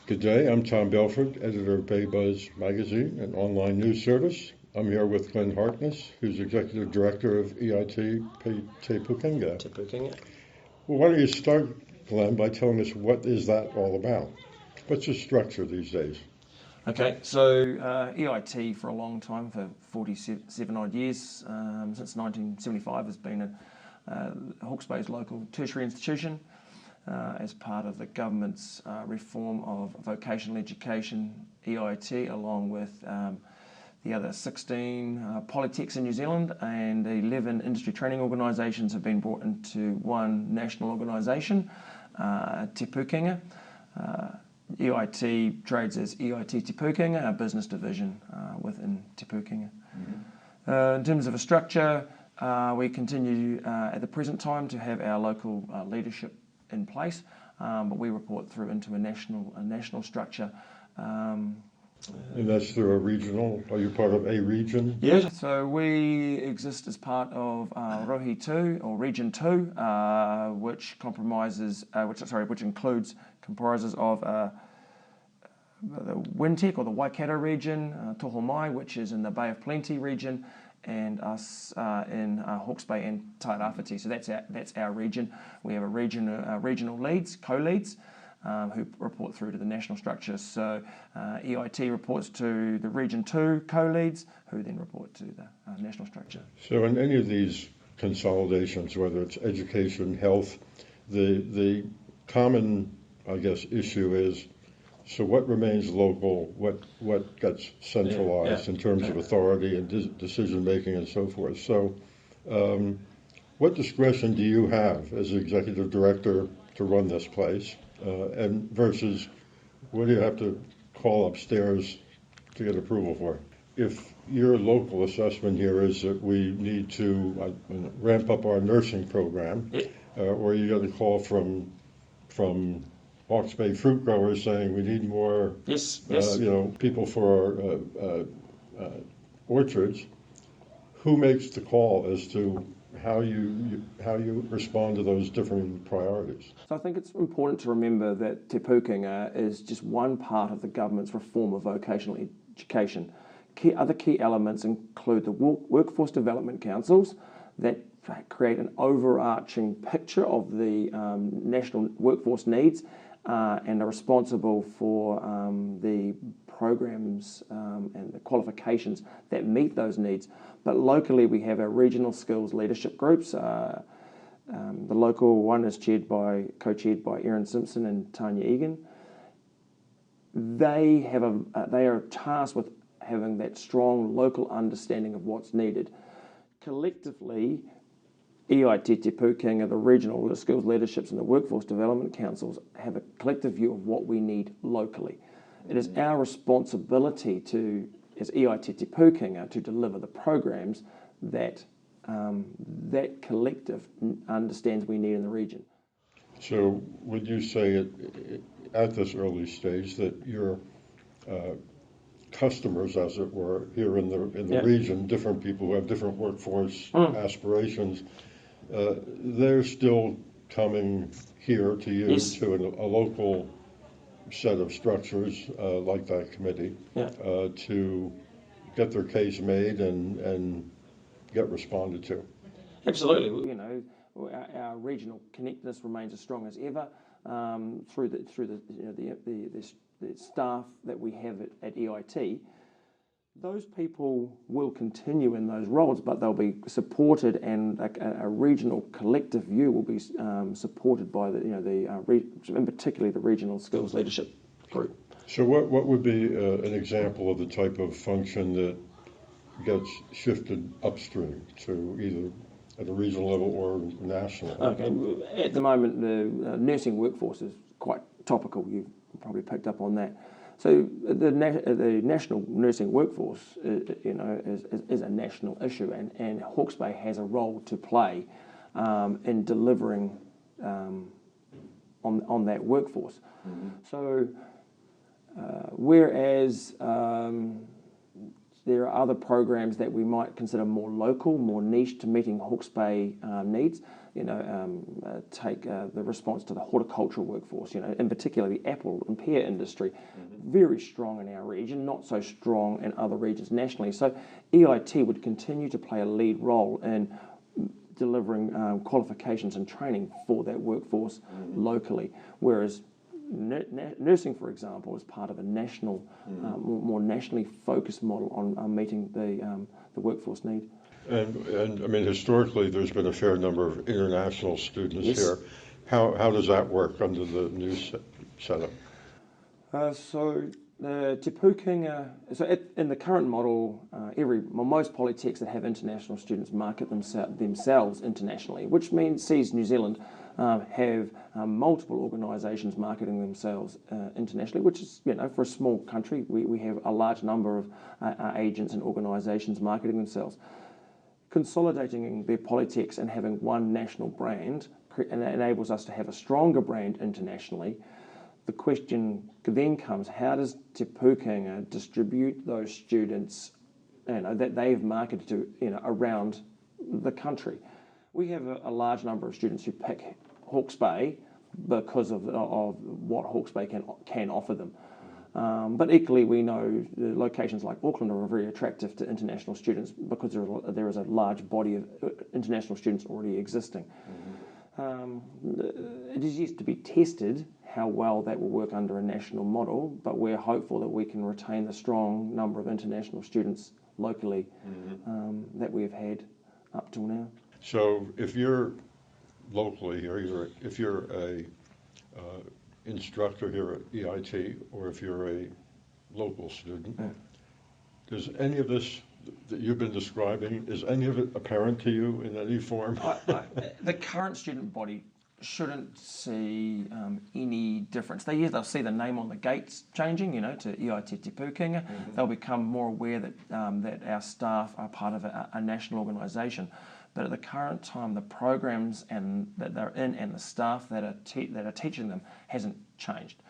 Good day, I'm Tom Belford, editor of Bay Buzz Magazine, an online news service. I'm here with Glen Harkness, who's Executive Director of EIT Te Pukenga. Well, why don't you start, Glen, by telling us what is that all about? What's the structure these days? Okay, so EIT for a long time, for 47 odd years, since 1975, has been Hawke's Bay's local tertiary institution as part of the government's reform of vocational education, EIT, along with the other 16 polytechs in New Zealand and 11 industry training organisations have been brought into one national organisation, Te Pukenga. EIT trades as EIT Te Pukenga, our business division within Te Pukenga. Mm-hmm. In terms of a structure, we continue at the present time to have our local leadership in place, but we report through into a national structure. And that's through a regional? Are you part of a region? Yes. So we exist as part of Rohi 2 or Region 2, which comprises of the Windtech or the Waikato region, Toho Mai, which is in the Bay of Plenty region, and us in Hawke's Bay and Tairāwhiti. So that's our region. We have regional leads, co-leads, who report through to the national structure. So EIT reports to the Region 2 co-leads, who then report to the national structure. So in any of these consolidations, whether it's education, health, the common, I guess, issue is, so what remains local, what gets centralized in terms of authority and decision making and so forth. So what discretion do you have as the executive director to run this place, and versus what do you have to call upstairs to get approval for? If your local assessment here is that we need to ramp up our nursing program, or you got a call from Hawke's Bay fruit growers saying we need more people for our orchards, who makes the call as to how you respond to those different priorities? So I think it's important to remember that Te Pukenga is just one part of the government's reform of vocational education. Other key elements include the workforce development councils that create an overarching picture of the national workforce needs and are responsible for the programs and the qualifications that meet those needs. But locally, we have our regional skills leadership groups. The local one is co-chaired by Erin Simpson and Tanya Egan. They are tasked with having that strong local understanding of what's needed. Collectively, EIT Te Pukenga, the regional skills leaderships and the workforce development councils have a collective view of what we need locally. It is our responsibility as EIT Te Pukenga to deliver the programs that that collective understands we need in the region. So would you say at this early stage that your customers, as it were, here in the region, different people who have different workforce aspirations, they're still coming here to you, to a local set of structures like that committee to get their case made and get responded to? Absolutely. You know, our regional connectedness remains as strong as ever through the staff that we have at EIT. Those people will continue in those roles, but they'll be supported, and a regional collective view will be supported by in particularly the regional skills leadership group. So what would be an example of the type of function that gets shifted upstream to either at a regional level or national? Okay. At the moment, the nursing workforce is quite topical. You've probably picked up on that. So the national nursing workforce, is a national issue, and Hawke's Bay has a role to play in delivering on that workforce. Mm-hmm. So whereas there are other programs that we might consider more local, more niche to meeting Hawke's Bay needs. Take the response to the horticultural workforce, in particular the apple and pear industry, very strong in our region, not so strong in other regions nationally. So EIT would continue to play a lead role in delivering qualifications and training for that workforce locally, whereas nursing, for example, is part of a national, more nationally focused model on meeting the workforce need. And I mean, historically, there's been a fair number of international students Yes. here. How does that work under the new setup? So the Te Pūkenga, in the current model, most polytechs that have international students market themselves internationally, which sees New Zealand have multiple organisations marketing themselves internationally, which is, for a small country, we have a large number of agents and organisations marketing themselves. Consolidating their polytechs and having one national brand enables us to have a stronger brand internationally. The question then comes, how does Te Pūkenga distribute those students that they've marketed to around the country? We have a large number of students who pick Hawke's Bay because of what Hawke's Bay can offer them. But equally, we know the locations like Auckland are very attractive to international students because there is a large body of international students already existing. It is yet to be tested how well that will work under a national model, but we're hopeful that we can retain the strong number of international students locally that we've had up till now. So if you're locally here, if you're a instructor here at EIT, or if you're a local student, does any of this that you've been describing, is any of it apparent to you in any form? The current student body shouldn't see any difference. They'll see the name on the gates changing, to EIT Te Pūkenga. They'll become more aware that our staff are part of a national organisation. But at the current time, the programs that they're in and the staff that are teaching them hasn't changed.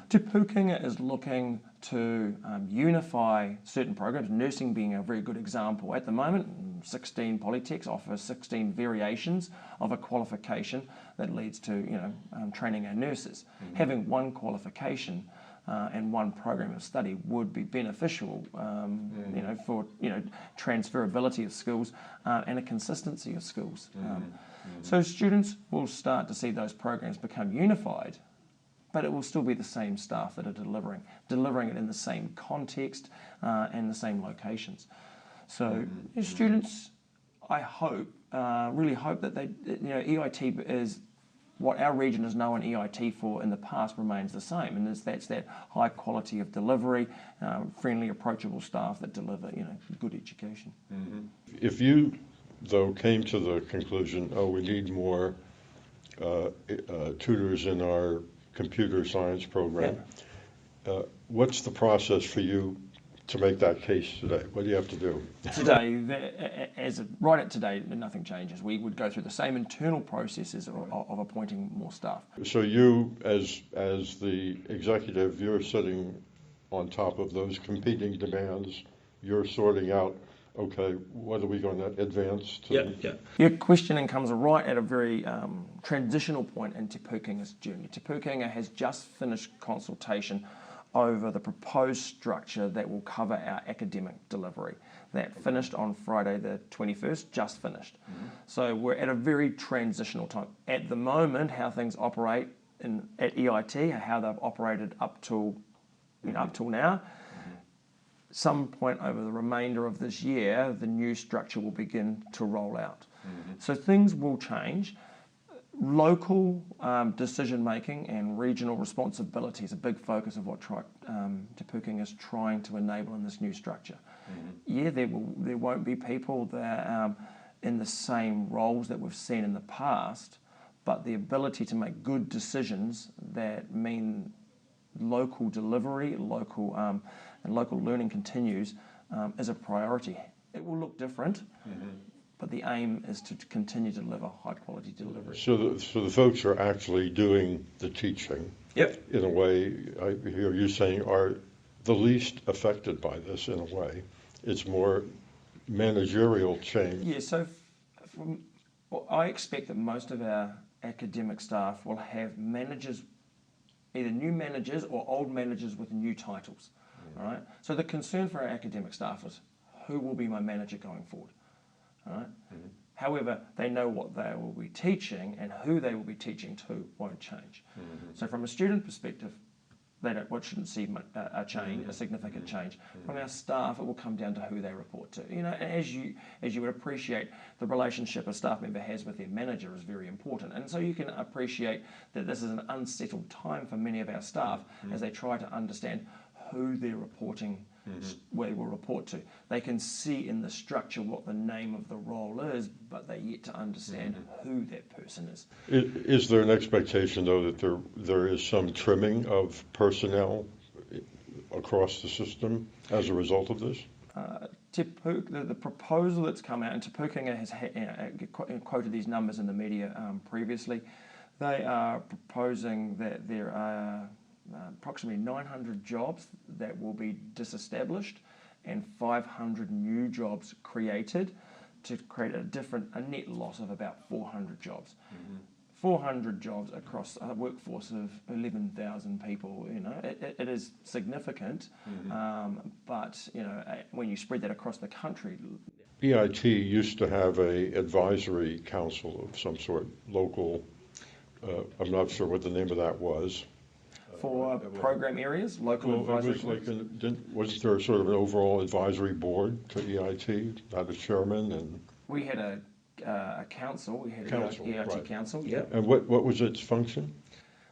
Te Pūkenga is looking to unify certain programs, nursing being a very good example. At the moment, 16 polytechs offer 16 variations of a qualification that leads to training our nurses. Having one qualification and one program of study would be beneficial, for transferability of skills and a consistency of skills. So students will start to see those programs become unified, but it will still be the same staff that are delivering it in the same context and the same locations. So students, I hope, really hope that EIT is what our region has known EIT for in the past remains the same, and that's that high quality of delivery, friendly, approachable staff that deliver, good education. If you, though, came to the conclusion, we need more tutors in our computer science program, what's the process for you to make that case today? What do you have to do? Today, right at today, nothing changes. We would go through the same internal processes of appointing more staff. So you, as the executive, you're sitting on top of those competing demands. You're sorting out, okay, what are we going to advance to? Your questioning comes right at a very transitional point in Te Pūkenga's journey. Te Pūkenga has just finished consultation over the proposed structure that will cover our academic delivery. That finished on Friday the 21st, just finished. So we're at a very transitional time. At the moment, how things operate at EIT, how they've operated up till now, some point over the remainder of this year, the new structure will begin to roll out. So things will change. Local decision-making and regional responsibility is a big focus of what Te Pūkenga is trying to enable in this new structure. There won't be people that in the same roles that we've seen in the past, but the ability to make good decisions that mean local delivery, and local learning continues is a priority. It will look different, but the aim is to continue to deliver high-quality delivery. So the folks are actually doing the teaching. Yep. In a way, I hear you saying, are the least affected by this in a way. it's more managerial change. Yeah, so well, I expect that most of our academic staff will have managers, either new managers or old managers with new titles. All right. So the concern for our academic staff is who will be my manager going forward. All right. However, they know what they will be teaching and who they will be teaching to won't change. So from a student perspective, they shouldn't see a change, a significant change. From our staff, it will come down to who they report to. You know, as you would appreciate, the relationship a staff member has with their manager is very important, and so you can appreciate that this is an unsettled time for many of our staff as they try to understand who they're reporting, where they will report to. They can see in the structure what the name of the role is, but they're yet to understand who that person is. Is there an expectation, though, that there is some trimming of personnel across the system as a result of this? The proposal that's come out, and Te Pukenga has quoted these numbers in the media previously, they are proposing that there are approximately 900 jobs that will be disestablished and 500 new jobs created to create a net loss of about 400 jobs. 400 jobs across a workforce of 11,000 people, you know, it is significant, but, you know, when you spread that across the country. EIT used to have a advisory council of some sort, local, I'm not sure what the name of that was. For program areas, local advisory boards? Was there sort of an overall advisory board to EIT, had a chairman and? We had a council, we had Council, an EIT right. council, yeah. And what was its function?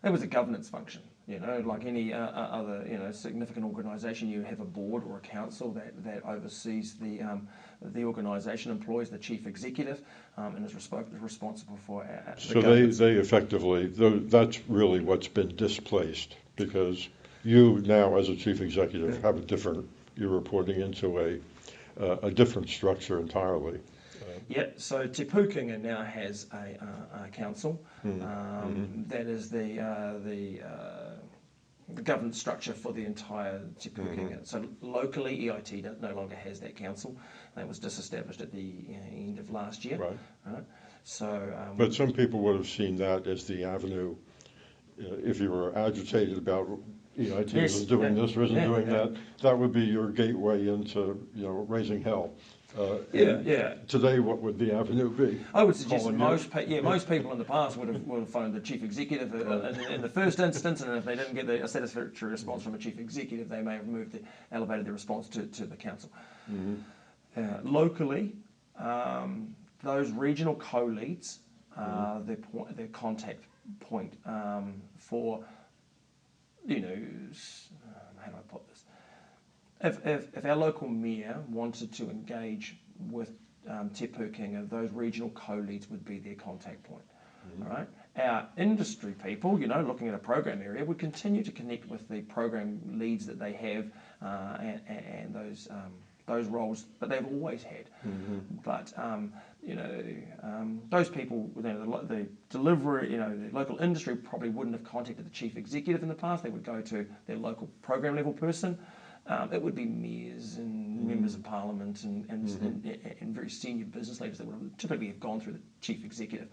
It was a governance function, you know, like any other, you know, significant organisation. You have a board or a council that oversees the organisation, employs the chief executive, and is responsible for. So they effectively, that's really what's been displaced, because you now, as a chief executive, have a different. You're reporting into a different structure entirely. Yeah, so Te Pukenga now has a council that is the governance structure for the entire Te Pukenga. So locally, EIT no longer has that council. That was disestablished at the end of last year. Right. So, but some people would have seen that as the avenue, if you were agitated about EIT isn't doing this or isn't doing that, that would be your gateway into, you know, raising hell. Today, what would the avenue be? I would suggest that most people in the past would have phoned the chief executive in the first instance, and if they didn't get a satisfactory response from a chief executive, they may have elevated their response to the council. Locally, those regional co-leads are their contact point for, you know, how do I put this? If our local mayor wanted to engage with Te Pukenga, those regional co-leads would be their contact point. All right. Our industry people, you know, looking at a program area, would continue to connect with the program leads that they have and those roles that they've always had. But you know, those people, you know, the delivery, you know, the local industry probably wouldn't have contacted the chief executive in the past. They would go to their local program level person. It would be mayors and members of parliament and very senior business leaders that would have typically have gone through the chief executive.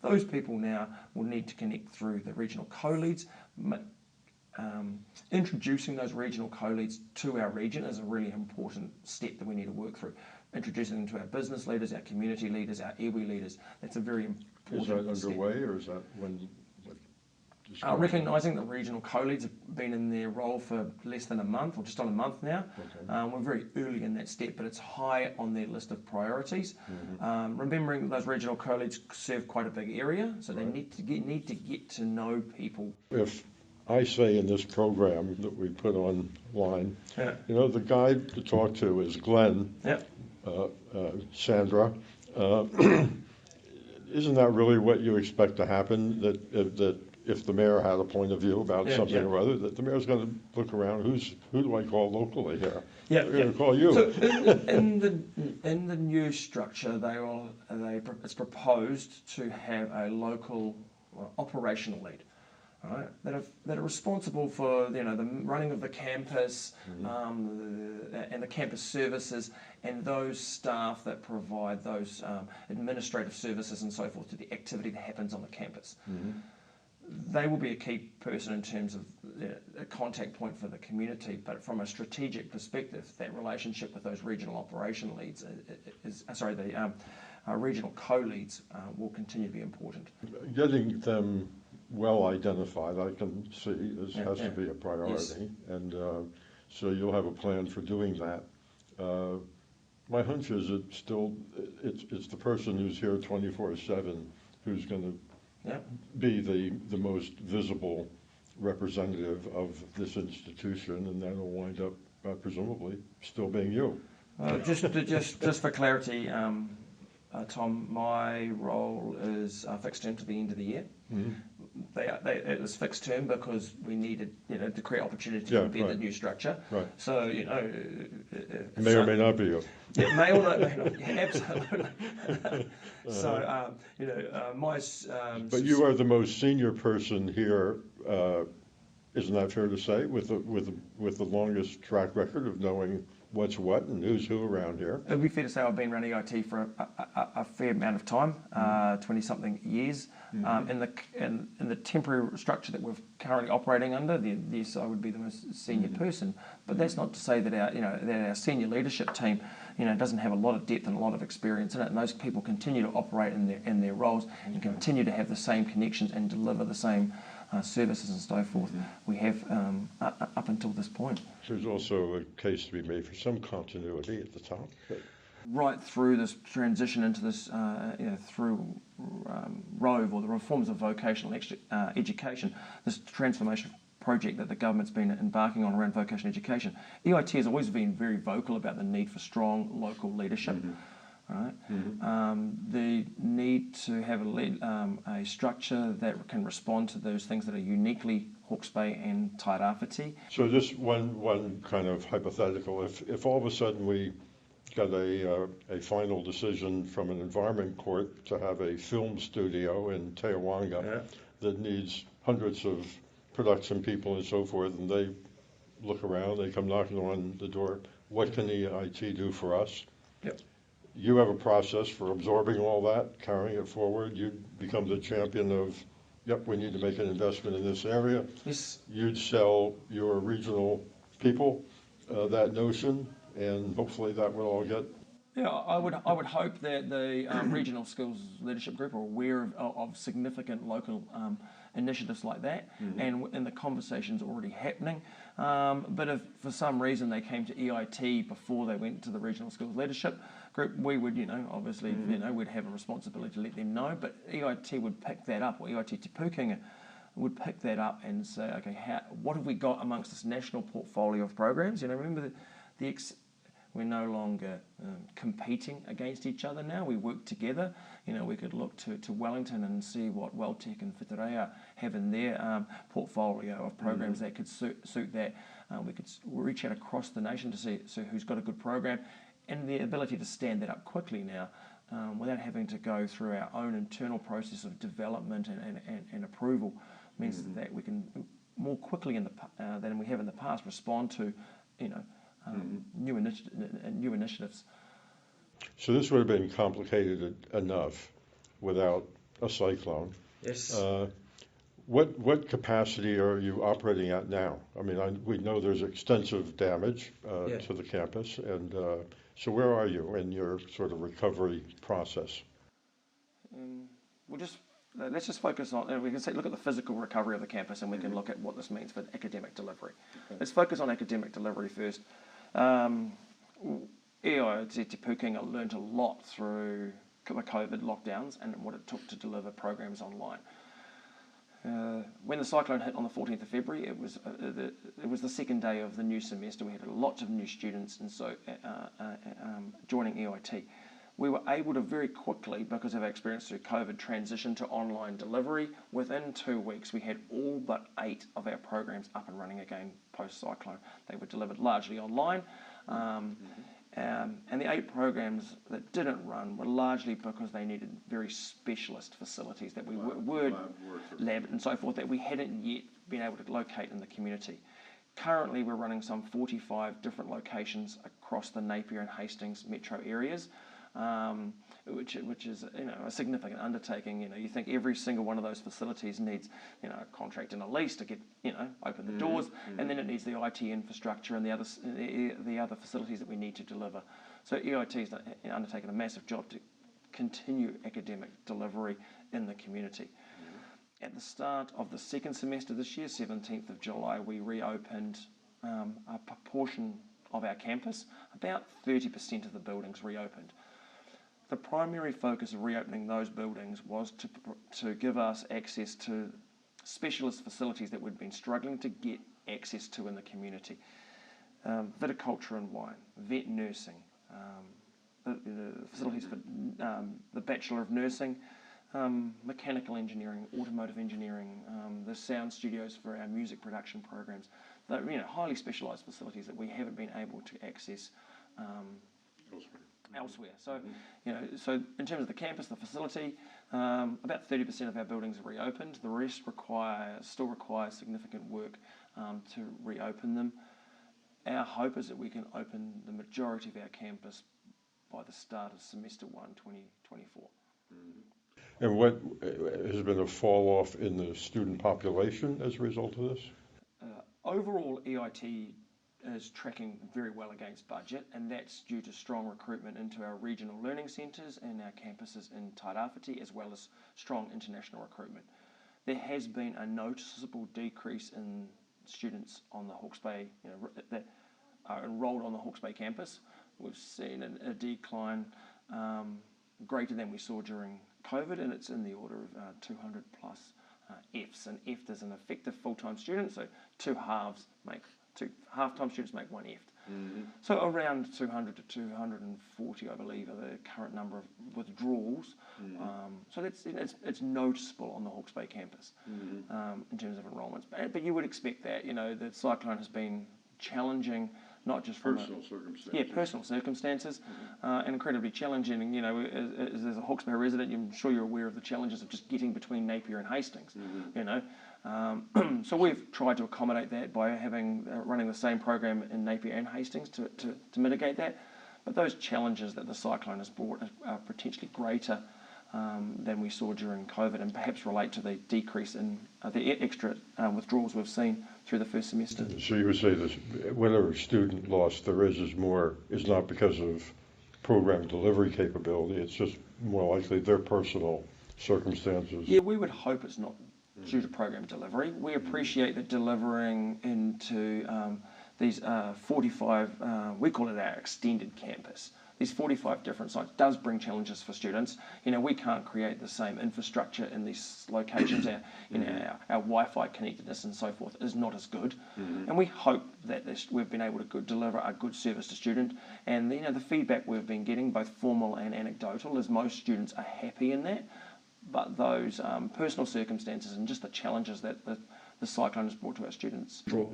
Those people now will need to connect through the regional co-leads. Introducing those regional co-leads to our region is a really important step that we need to work through. Introducing them to our business leaders, our community leaders, our iwi leaders. That's a very important step. Is that underway, or is that when? Recognising that regional co-leads have been in their role for less than a month, or just on a month now. We're very early in that step, but it's high on their list of priorities. Remembering that those regional co-leads serve quite a big area, so they need to get to know people. If I say in this program that we put online, you know, the guide to talk to is Glen, Sandra. Isn't that really what you expect to happen? That if the mayor had a point of view about something or other, that the mayor's going to look around. Who do I call locally here? They're going to call you. So in the new structure, it's proposed to have a local operational lead. right, that are responsible for the running of the campus, and the campus services, and those staff that provide those administrative services and so forth to the activity that happens on the campus. They will be a key person in terms of a contact point for the community, but from a strategic perspective, that relationship with those regional operation leads regional co-leads will continue to be important. Getting them well identified, I can see, has to be a priority, Yes. and so you'll have a plan for doing that. My hunch is it's the person who's here 24/7 who's going to be the most visible representative of this institution, and that'll wind up presumably still being you. Just for clarity, Tom, my role is fixed term to the end of the year. It was fixed term because we needed, to create opportunity to embed the new structure. Right. So, may or may not be you. Yeah, may or may not. Yeah, absolutely. So, my. But you are the most senior person here. Isn't that fair to say? With the longest track record of knowing what's what and who's who around here. It would be fair to say I've been running EIT for a fair amount of time, 20-something years. In the temporary structure that we're currently operating under, yes, I would be the most senior person. But that's not to say that our senior leadership team, doesn't have a lot of depth and a lot of experience in it. And those people continue to operate in their roles and continue to have the same connections and deliver the same services and so forth we have up until this point. There's also a case to be made for some continuity at the top. Right through this transition into this, through ROVE, or the Reforms of Vocational Education, this transformation project that the government's been embarking on around vocational education, EIT has always been very vocal about the need for strong local leadership. Right? The need to have a structure that can respond to those things that are uniquely Hawke's Bay and Tairāwhiti. So just one kind of hypothetical, if all of a sudden we got a final decision from an environment court to have a film studio in Teawanga that needs hundreds of production people and so forth, and they look around, they come knocking on the door, what can EIT do for us? Yep. You have a process for absorbing all that, carrying it forward. You become the champion of, we need to make an investment in this area. Yes. You'd sell your regional people that notion, and hopefully that will all get. Yeah, I would hope that the Regional Skills Leadership Group are aware of significant local initiatives like that, and the conversation's already happening. But if for some reason they came to EIT before they went to the Regional Skills Leadership Group, we would, obviously, we'd have a responsibility to let them know. But EIT would pick that up, or EIT Te Pukenga would pick that up and say, okay, what have we got amongst this national portfolio of programs? Remember we're no longer competing against each other now. We work together. We could look to Wellington and see what Welltech and Whitireia have in their portfolio of programs that could suit that. We could reach out across the nation to see who's got a good program, and the ability to stand that up quickly now without having to go through our own internal process of development and approval means that we can more quickly than we have in the past respond to new initiatives. So this would have been complicated enough without a cyclone. Yes. What capacity are you operating at now? I mean, we know there's extensive damage to the campus, and so where are you in your sort of recovery process? Let's just focus on, we can look at the physical recovery of the campus, and we can look at what this means for academic delivery. Okay. Let's focus on academic delivery first. EIT Te Pukenga learned a lot through the COVID lockdowns and what it took to deliver programs online. When the cyclone hit on the 14th of February, it was the second day of the new semester. We had lots of new students, and so joining EIT. We were able to very quickly, because of our experience through COVID, transition to online delivery. Within 2 weeks, we had all but 8 of our programs up and running again post-cyclone. They were delivered largely online, And the 8 programs that didn't run were largely because they needed very specialist facilities that we were lab and so forth that we hadn't yet been able to locate in the community. Currently, we're running some 45 different locations across the Napier and Hastings metro areas, which is a significant undertaking. You think every single one of those facilities needs a contract and a lease to get open the doors, and then it needs the IT infrastructure and the other facilities that we need to deliver. So EIT has undertaken a massive job to continue academic delivery in the community. At the start of the second semester this year, 17th of July, we reopened a proportion of our campus. About 30% of the buildings reopened. The primary focus of reopening those buildings was to give us access to specialist facilities that we'd been struggling to get access to in the community. Viticulture and wine, vet nursing, the facilities for the Bachelor of Nursing, mechanical engineering, automotive engineering, the sound studios for our music production programs. They're highly specialised facilities that we haven't been able to access elsewhere. So, so in terms of the campus, the facility, about 30% of our buildings are reopened. The rest still require significant work to reopen them. Our hope is that we can open the majority of our campus by the start of semester 1, 2024. And what has been a fall off in the student population as a result of this? Overall, EIT is tracking very well against budget, and that's due to strong recruitment into our regional learning centres and our campuses in Tairāwhiti, as well as strong international recruitment. There has been a noticeable decrease in students on the Hawke's Bay, that are enrolled on the Hawke's Bay campus. We've seen a decline greater than we saw during COVID, and it's in the order of 200 plus Fs. And F is an effective full-time student, so two half-time students make one F. So around 200 to 240, I believe, are the current number of withdrawals. So it's noticeable on the Hawke's Bay campus in terms of enrolments. But you would expect that. The cyclone has been challenging, not just from personal circumstances. Yeah, personal circumstances, and incredibly challenging. As a Hawke's Bay resident, I'm sure you're aware of the challenges of just getting between Napier and Hastings. So we've tried to accommodate that by running the same program in Napier and Hastings to mitigate that. But those challenges that the cyclone has brought are potentially greater than we saw during COVID, and perhaps relate to the decrease in the extra withdrawals we've seen through the first semester. So you would say this, whatever student loss there is not because of program delivery capability, it's just more likely their personal circumstances. Yeah, we would hope it's not due to program delivery. We appreciate that delivering into these 45, we call it our extended campus. These 45 different sites does bring challenges for students. We can't create the same infrastructure in these locations. Our Wi-Fi connectedness and so forth is not as good. And we hope that we've been able to deliver a good service to students. And the feedback we've been getting, both formal and anecdotal, is most students are happy in that. But those personal circumstances and just the challenges that the cyclone has brought to our students. Well,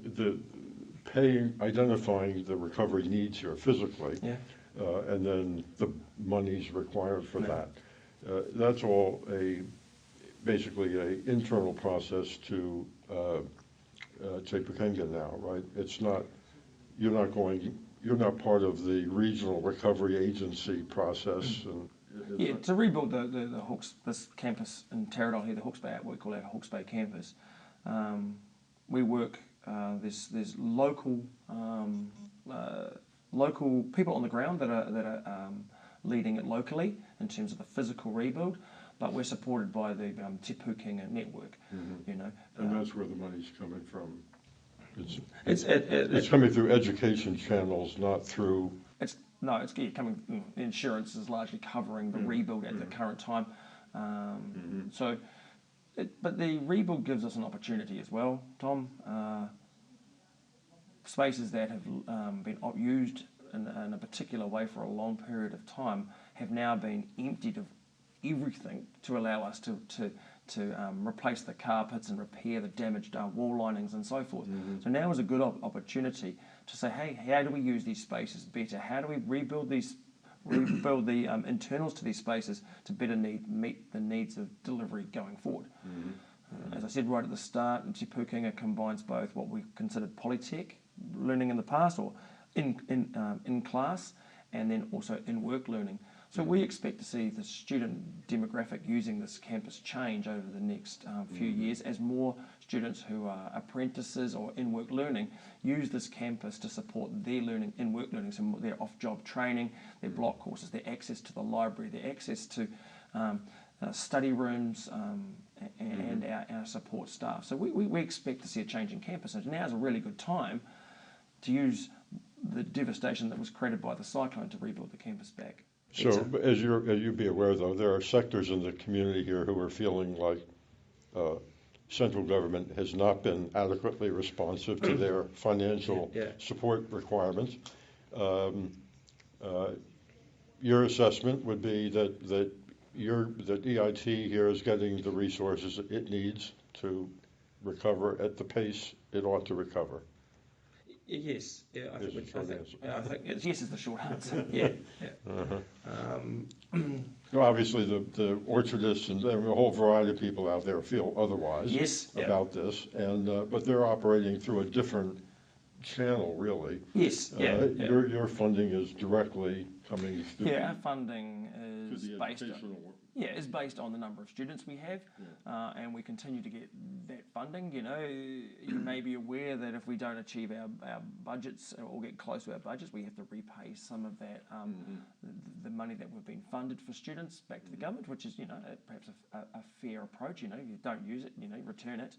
identifying the recovery needs here physically. Yeah. And then the monies required for that. That's all basically an internal process to Te Pukenga now, right? It's not, you're not part of the regional recovery agency process. And to rebuild this campus in Tairāwhiti, the Hawke's Bay, what we call our Hawke's Bay campus, we work, there's local people on the ground that are leading it locally in terms of the physical rebuild, but we're supported by the Te Pukenga network. And that's where the money's coming from. It's coming through education channels, not through. It's coming. Insurance is largely covering the rebuild at the current time. But the rebuild gives us an opportunity as well, Tom. Spaces that have been used in a particular way for a long period of time have now been emptied of everything to allow us to replace the carpets and repair the damaged wall linings and so forth. So now is a good opportunity to say, hey, how do we use these spaces better? How do we rebuild the internals to these spaces to better meet the needs of delivery going forward? As I said right at the start, Te Pukenga combines both what we considered polytech learning in the past, or in class, and then also in work learning. So we expect to see the student demographic using this campus change over the next few years as more students who are apprentices or in work learning use this campus to support their learning in work learning, so their off-job training, their block courses, their access to the library, their access to study rooms and our support staff. So we expect to see a change in campus, and now is a really good time to use the devastation that was created by the cyclone to rebuild the campus back. So, as you'd be aware, though, there are sectors in the community here who are feeling like central government has not been adequately responsive to their financial support requirements. Your assessment would be that EIT here is getting the resources it needs to recover at the pace it ought to recover. Yes, I think yes is the short answer. Well, obviously, the orchardists and a whole variety of people out there feel otherwise about this, and but they're operating through a different channel, really. Your funding is directly coming through. Our funding is based on the number of students we have, and we continue to get that funding. You may be aware that if we don't achieve our budgets or get close to our budgets, we have to repay some of that the money that we've been funded for students back to the government, which is perhaps a fair approach. If you don't use it, return it.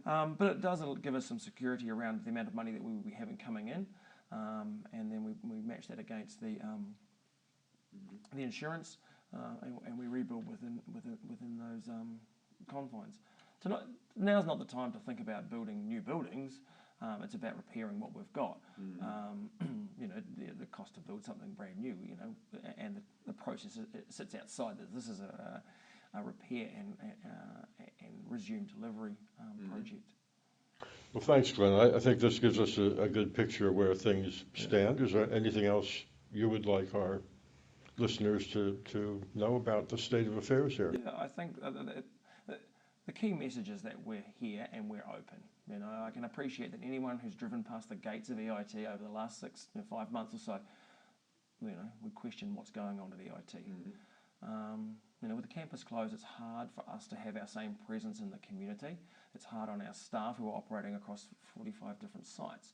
But it does give us some security around the amount of money that we will be having coming in, and then we match that against the insurance, and we rebuild within those confines. So now's not the time to think about building new buildings. It's about repairing what we've got. The cost to build something brand new, and the process sits outside that. This is a repair and resume delivery project. Well, thanks, Glenn. I think this gives us a good picture of where things stand. Is there anything else you would like our listeners to know about the state of affairs here? I think the key message is that we're here and we're open. I can appreciate that anyone who's driven past the gates of EIT over the last 5 months or so, would question what's going on at EIT. With the campus closed, it's hard for us to have our same presence in the community. It's hard on our staff who are operating across 45 different sites.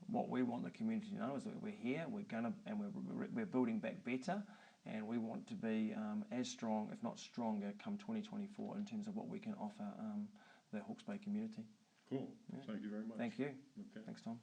What we want the community to know is that we're here, we're building back better, and we want to be as strong, if not stronger, come 2024 in terms of what we can offer the Hawke's Bay community. Cool. Thank you very much. Thank you. Okay. Thanks, Tom.